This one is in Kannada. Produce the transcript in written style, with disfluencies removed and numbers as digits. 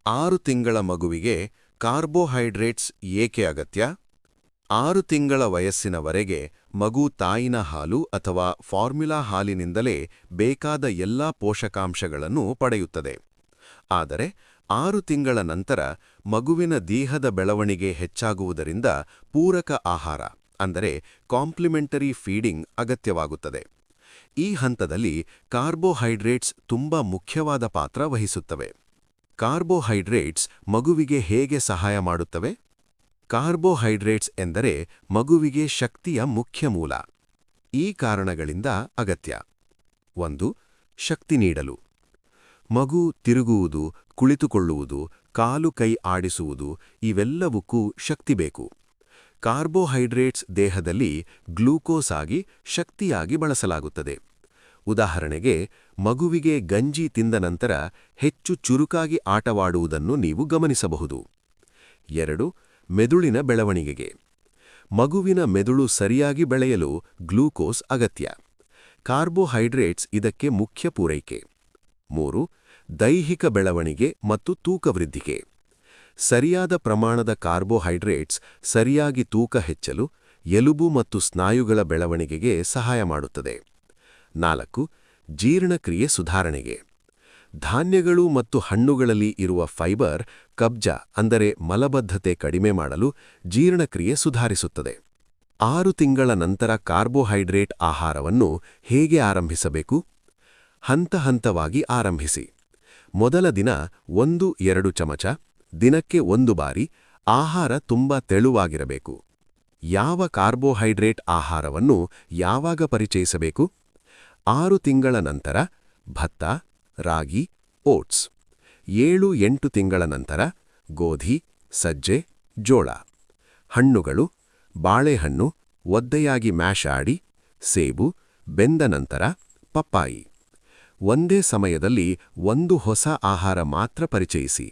6 ತಿಂಗಳ ಮಗುವಿಗೆ ಕಾರ್ಬೋಹೈಡ್ರೇಟ್ಸ್ ಏಕೆ ಅಗತ್ಯ? 6 ತಿಂಗಳ ವಯಸ್ಸಿನವರೆಗೆ ಮಗು ತಾಯಿನ ಹಾಲು ಅಥವಾ ಫಾರ್ಮ್ಯುಲಾ ಹಾಲಿನಿಂದಲೇ ಬೇಕಾದ ಎಲ್ಲಾ ಪೋಷಕಾಂಶಗಳನ್ನು ಪಡೆಯುತ್ತದೆ. ಆದರೆ 6 ತಿಂಗಳ ನಂತರ ಮಗುವಿನ ದೇಹದ ಬೆಳವಣಿಗೆ ಹೆಚ್ಚಾಗುವುದರಿಂದ ಪೂರಕ ಆಹಾರ ಅಂದರೆ ಕಾಂಪ್ಲಿಮೆಂಟರಿ ಫೀಡಿಂಗ್ ಅಗತ್ಯವಾಗುತ್ತದೆ. ಈ ಹಂತದಲ್ಲಿ ಕಾರ್ಬೋಹೈಡ್ರೇಟ್ಸ್ ತುಂಬಾ ಮುಖ್ಯವಾದ ಪಾತ್ರ ವಹಿಸುತ್ತವೆ. ಕಾರ್ಬೋಹೈಡ್ರೇಟ್ಸ್ ಮಗುವಿಗೆ ಹೇಗೆ ಸಹಾಯ ಮಾಡುತ್ತವೆ? ಕಾರ್ಬೋಹೈಡ್ರೇಟ್ಸ್ ಎಂದರೆ ಮಗುವಿಗೆ ಶಕ್ತಿಯ ಮುಖ್ಯ ಮೂಲ. ಈ ಕಾರಣಗಳಿಂದ ಅಗತ್ಯ. 1. ಶಕ್ತಿ ನೀಡಲು. ಮಗು ತಿರುಗುವುದು, ಕುಳಿತುಕೊಳ್ಳುವುದು, ಕಾಲು ಕೈ ಆಡಿಸುವುದು ಇವೆಲ್ಲವಕ್ಕೂ ಶಕ್ತಿ ಬೇಕು. ಕಾರ್ಬೋಹೈಡ್ರೇಟ್ಸ್ ದೇಹದಲ್ಲಿ ಗ್ಲೂಕೋಸ್ ಆಗಿ ಶಕ್ತಿಯಾಗಿ ಬಳಸಲಾಗುತ್ತದೆ. ಉದಾಹರಣೆಗೆ, ಮಗುವಿಗೆ ಗಂಜಿ ತಿಂದ ನಂತರ ಹೆಚ್ಚು ಚುರುಕಾಗಿ ಆಟವಾಡುವುದನ್ನು ನೀವು ಗಮನಿಸಬಹುದು. 2. ಮೆದುಳಿನ ಬೆಳವಣಿಗೆಗೆ. ಮಗುವಿನ ಮೆದುಳು ಸರಿಯಾಗಿ ಬೆಳೆಯಲು ಗ್ಲೂಕೋಸ್ ಅಗತ್ಯ. ಕಾರ್ಬೋಹೈಡ್ರೇಟ್ಸ್ ಇದಕ್ಕೆ ಮುಖ್ಯ ಪೂರೈಕೆ. 3. ದೈಹಿಕ ಬೆಳವಣಿಗೆ ಮತ್ತು ತೂಕ ವೃದ್ಧಿಗೆ. ಸರಿಯಾದ ಪ್ರಮಾಣದ ಕಾರ್ಬೋಹೈಡ್ರೇಟ್ಸ್ ಸರಿಯಾಗಿ ತೂಕ ಹೆಚ್ಚಲು, ಎಲುಬು ಮತ್ತು ಸ್ನಾಯುಗಳ ಬೆಳವಣಿಗೆಗೆ ಸಹಾಯ ಮಾಡುತ್ತದೆ. 4. ಜೀರ್ಣಕ್ರಿಯೆ ಸುಧಾರಣೆಗೆ. ಧಾನ್ಯಗಳು ಮತ್ತು ಹಣ್ಣುಗಳಲ್ಲಿ ಇರುವ ಫೈಬರ್ ಕಬ್ಜ ಅಂದರೆ ಮಲಬದ್ಧತೆ ಕಡಿಮೆ ಮಾಡಲು ಜೀರ್ಣಕ್ರಿಯೆ ಸುಧಾರಿಸುತ್ತದೆ. 6 ತಿಂಗಳ ನಂತರ ಕಾರ್ಬೋಹೈಡ್ರೇಟ್ ಆಹಾರವನ್ನು ಹೇಗೆ ಆರಂಭಿಸಬೇಕು? ಹಂತ ಹಂತವಾಗಿ ಆರಂಭಿಸಿ. ಮೊದಲ ದಿನ 1-2 ಚಮಚ, ದಿನಕ್ಕೆ 1 ಬಾರಿ. ಆಹಾರ ತುಂಬಾ ತೆಳುವಾಗಿರಬೇಕು. ಯಾವ ಕಾರ್ಬೋಹೈಡ್ರೇಟ್ ಆಹಾರವನ್ನು ಯಾವಾಗ ಪರಿಚಯಿಸಬೇಕು? 6 ತಿಂಗಳ ನಂತರ ಭತ್ತ, ರಾಗಿ, ಓಟ್ಸ್. 7-8 ತಿಂಗಳ ನಂತರ ಗೋಧಿ, ಸಜ್ಜೆ, ಜೋಳ. ಹಣ್ಣುಗಳು, ಬಾಳೆಹಣ್ಣು ಒದ್ದೆಯಾಗಿ ಮ್ಯಾಶ್ ಆಡಿ, ಸೇಬು, ಬೆಂದ ನಂತರ ಪಪ್ಪಾಯಿ. ಒಂದೇ ಸಮಯದಲ್ಲಿ ಒಂದು ಹೊಸ ಆಹಾರ ಮಾತ್ರ ಪರಿಚಯಿಸಿ.